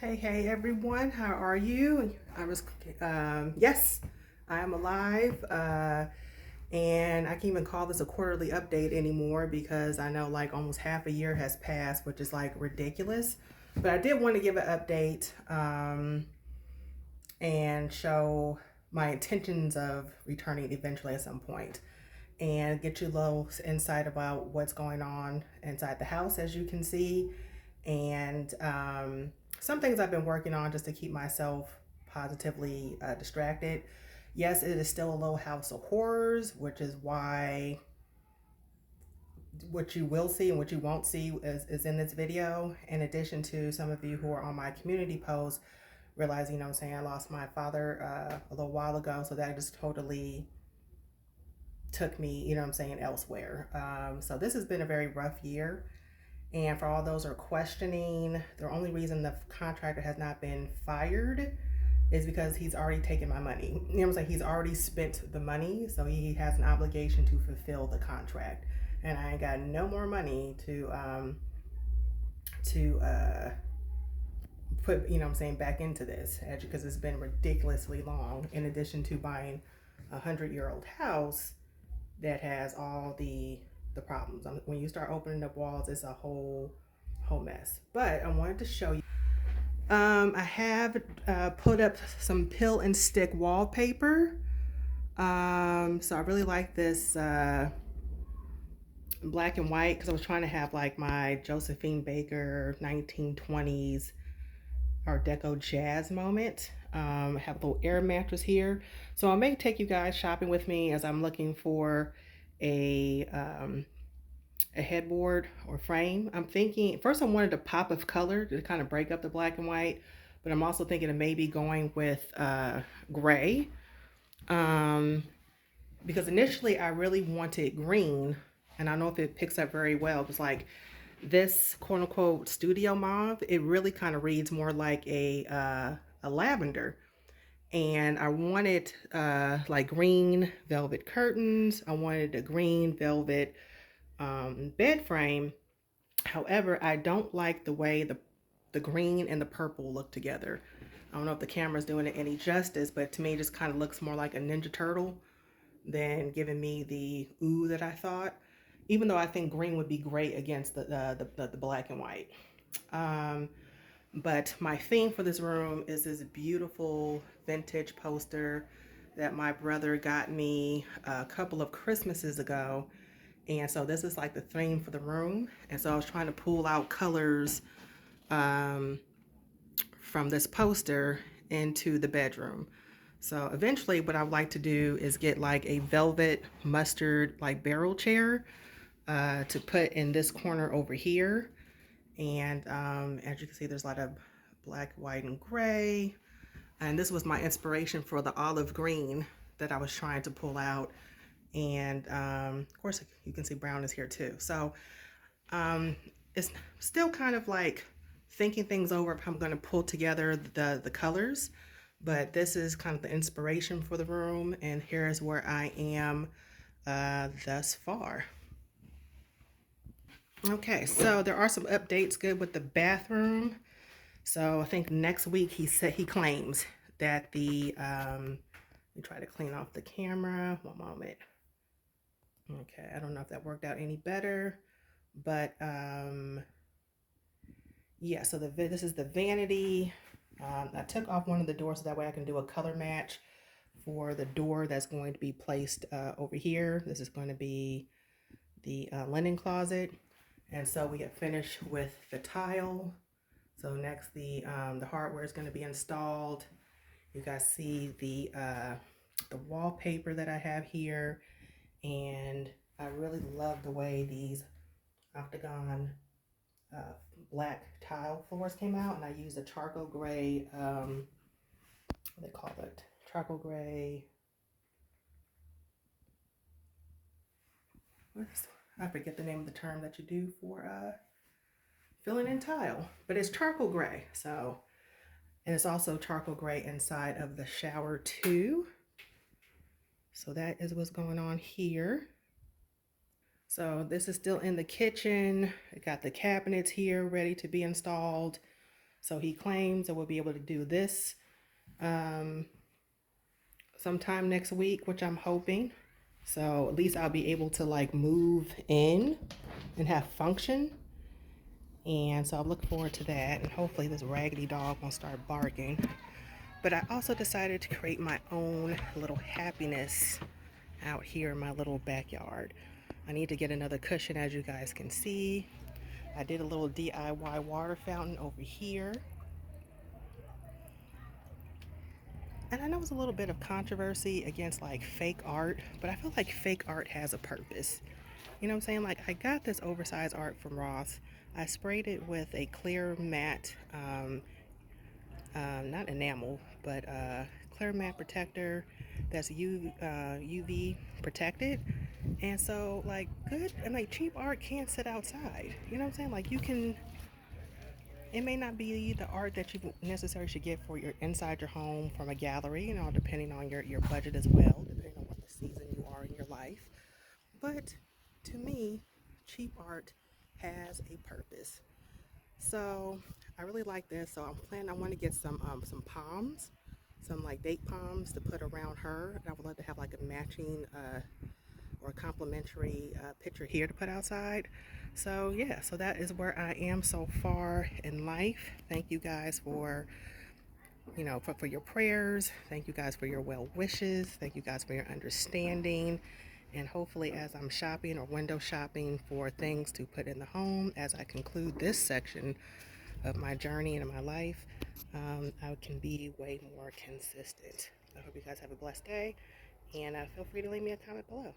Hey everyone, how are you? Yes, I am alive. And I can't even call this a quarterly update anymore because I know like almost half a year has passed, which is like ridiculous. But I did want to give an update and show my intentions of returning eventually at some point and get you a little insight about what's going on inside the house, as you can see, and some things I've been working on just to keep myself positively distracted. Yes, it is still a little house of horrors, which is why what you will see and what you won't see is in this video. In addition to some of you who are on my community post, realizing, you know what I'm saying, I lost my father a little while ago, so that just totally took me, you know what I'm saying, elsewhere. So this has been a very rough year. And for all those who are questioning, the only reason the contractor has not been fired is because he's already taken my money. You know what I'm saying? He's already spent the money, so he has an obligation to fulfill the contract. And I ain't got no more money to put, you know what I'm saying, back into this because it's been ridiculously long. In addition to buying a 100-year-old house that has all the problems. When you start opening up walls, it's a whole mess. But I wanted to show you. I have put up some pill and stick wallpaper. So I really like this black and white because I was trying to have like my Josephine Baker 1920s Art Deco jazz moment. I have a little air mattress here. So I may take you guys shopping with me as I'm looking for a um, a headboard or frame. I'm thinking first I wanted a pop of color to kind of break up the black and white, but I'm also thinking of maybe going with gray, um, because initially I really wanted green, and I don't know if it picks up very well. It's like this quote unquote studio mauve. It really kind of reads more like a lavender. And I wanted like green velvet curtains. I wanted a green velvet bed frame. However, I don't like the way the green and the purple look together. I don't know if the camera's doing it any justice, but to me it just kind of looks more like a Ninja Turtle than giving me the ooh that I thought. Even though I think green would be great against the black and white. Um, but my theme for this room is this beautiful vintage poster that my brother got me a couple of Christmases ago. And so this is like the theme for the room. And so I was trying to pull out colors um, from this poster into the bedroom. So eventually what I would like to do is get like a velvet mustard like barrel chair to put in this corner over here. And as you can see, there's a lot of black, white, and gray. And this was my inspiration for the olive green that I was trying to pull out. And of course, you can see brown is here too. So um, it's still kind of like thinking things over if I'm going to pull together the colors. But this is kind of the inspiration for the room. And here's where I am thus far. Okay, so there are some updates good with the bathroom. So I think next week he claims that let me try to clean off the camera. One moment. Okay, I don't know if that worked out any better, but yeah. So this is the vanity. I took off one of the doors so that way I can do a color match for the door that's going to be placed over here. This is going to be the linen closet, and so we get finished with the tile. So next, the hardware is going to be installed. You guys see the wallpaper that I have here, and I really love the way these octagon uh, black tile floors came out, and I used a charcoal gray. What do they call it? Charcoal gray. I forget the name of the term that you do for filling in tile, but it's charcoal gray. So, and it's also charcoal gray inside of the shower too. So that is what's going on here. So this is still in the kitchen. I got the cabinets here ready to be installed. So he claims that we'll be able to do this um, sometime next week, which I'm hoping. So at least I'll be able to like move in and have function. And so I'm looking forward to that. And hopefully this raggedy dog won't start barking. But I also decided to create my own little happiness out here in my little backyard. I need to get another cushion, as you guys can see. I did a little DIY water fountain over here. And I know it's a little bit of controversy against like fake art, but I feel like fake art has a purpose. You know what I'm saying? Like I got this oversized art from Ross. I sprayed it with a clear matte, not enamel, but clear matte protector that's UV protected. And so like good and like cheap art can't sit outside. You know what I'm saying? Like you can, it may not be the art that you necessarily should get for your inside your home from a gallery, you know, depending on your budget as well, depending on what the season you are in your life. But to me, cheap art has a purpose. So I really like this. So I'm planning. I want to get some palms, some like date palms to put around her. And I would love to have like a matching or a complimentary picture here to put outside. So yeah, so that is where I am so far in life. Thank you guys for for your prayers. Thank you guys for your well wishes. Thank you guys for your understanding. And hopefully as I'm shopping or window shopping for things to put in the home, as I conclude this section of my journey and my life, I can be way more consistent. I hope you guys have a blessed day, and feel free to leave me a comment below.